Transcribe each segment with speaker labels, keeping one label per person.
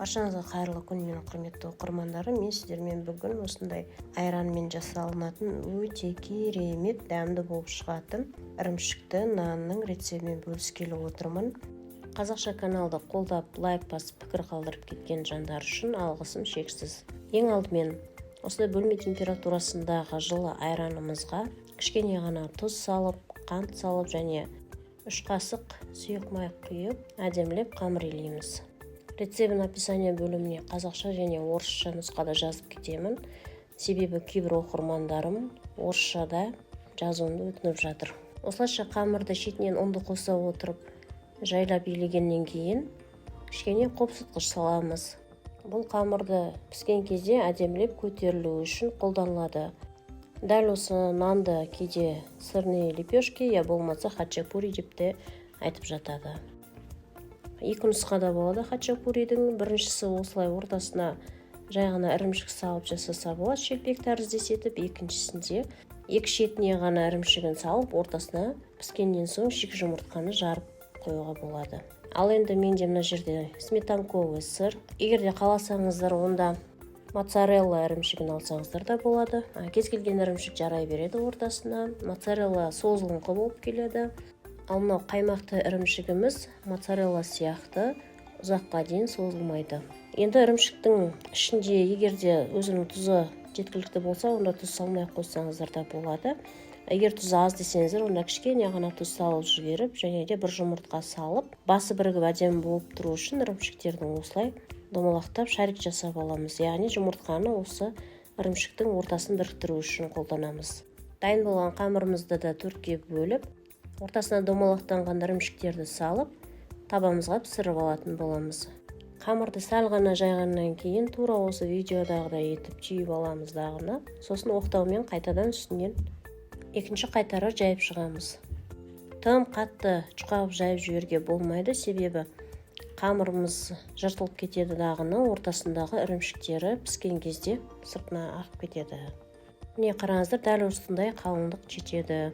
Speaker 1: Баршаңызға қайырлы күн, менің құрметті оқырмандарым. Мен сіздермен бүгін осындай айранмен жасалынатын өте керемет дәмді болып шығатын ірімшікті нанның рецептімен бөліскелі отырмын. Қазақша каналды қолдап, лайк басып, пікір қалдырып кеткен жандар үшін алғысым шексіз. Ең алдымен осындай бөлме температурасындағы жылы айранымызға кішкене ғана тұз салып, қант салып және 3 қасық сұйық май құйып, әдемілеп қамыр илейміз. Рецептін описание бөліміне қазақша және орысша нұсқада жазып кетемін. Себебі кейбір оқырмандарым орысшада жазуымды өтініп жатыр. Осылайша қамырды шетінен ұнды қоса отырып, жайлап илегеннен кейін кішкене қопсытқыш саламыз. Бұл қамырды піскен кезде әдемілеп көтерілуі үшін қолданылады. Дәл осы нанды кейде сырные лепешки, я болмаса хачапури деп те айтып жатады. Екі нұсқада болады хачапуридің. Біріншісі осылай ортасына жай ғана ірімшік салып жасаса болады, шелпек тәріздес етіп. Екіншісінде екі шетіне ғана ірімшігін салып, ортасына піскеннен соң шик жұмыртқаны жарып қоюға болады. Ал енді менде мына жерде сметанковый сыр. Егер де қаласаңыздар, онда моцарелла ірімшігін алсаңыздар да болады. Кез келген ірімшік жарай береді ортасына. Моцарелла созылыңқы болып келеді. Ал мынау қаймақты ірімшігіміз моцарелла сияқты ұзаққа дейін созылмайды. Енді ірімшіктің ішінде егер де өзінің тұзы жеткілікті болса, онда тұз салмай қойсаңыздар да болады. Егер тұзы аз десеңіздер, онда кішкене ғана тұз салып жіберіп, және де бір жұмыртқа салып, басы бірігіп әдемі болып тұру үшін ірімшіктердің осылай домалақтап шарик жасап аламыз. Яғни жұмыртқаны осы ірімшіктің ортасын біріктіру үшін қолданамыз. Дайын болған қамырымызды да төртке бөліп, ортасына домалақтанған ірімшіктерді салып, табамызға пісіріп алатын боламыз. Қамырды сәл ғана жайғаннан кейін тура осы видеодағыдай етіп түйіп аламыз дағыны. Сосын оқтаумен қайтадан үстінен екінші қайтара жайып шығамыз. Тым қатты жұқап жайып жіберге болмайды, себебі қамырымыз жыртылып кетеді дағыны, ортасындағы ірімшіктері піскен кезде сыртына ағып кетеді. Міне қараңыздар, дәл осындай қалыңдық жетеді.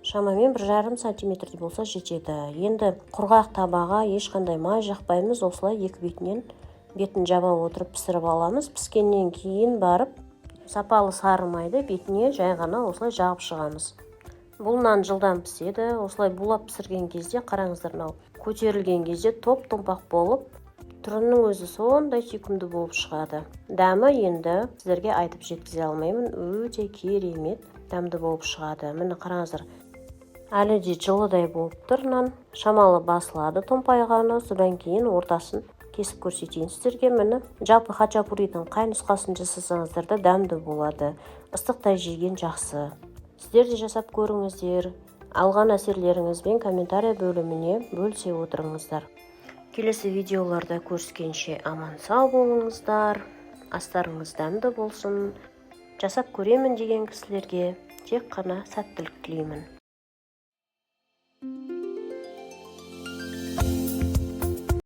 Speaker 1: Шамамен 1,5 сантиметрде болса жетеді. Енді құрғақ табаға ешқандай май жақпаймыз, осылай екі бетін жаба отырып пісіріп аламыз. Піскеннен кейін барып сапалы сары майды бетіне жай ғана осылай жағып шығамыз. Бұл нан жылдам піседі. Осылай булап пісірген кезде қараңыздар, мынау көтерілген кезде топ-томпақ болып, түрінің өзі сондай сүйкімді болып шығады. Дәмі енді сіздерге айтып жеткізе алмаймын, өте керемет дәмді болып шығады. Міне қараңыздар, әлі де жылыдай болып тұр нан. Шамалы басылады томпайғаны. Содан кейін ортасын кесіп көрсетейін сіздерге. Міне жалпы хачапуридің қай нұсқасын жасасаңыздар да дәмді болады. Ыстықтай жеген жақсы. Сіздер де жасап көріңіздер. Алған әсерлеріңізбен комментарий бөліміне бөлісе отырыңыздар. Келесі видеоларда көріскенше аман сау болыңыздар. Астарыңыз дәмді болсын. Жасап көремін деген кісілерге тек қана сәттілік тілеймін.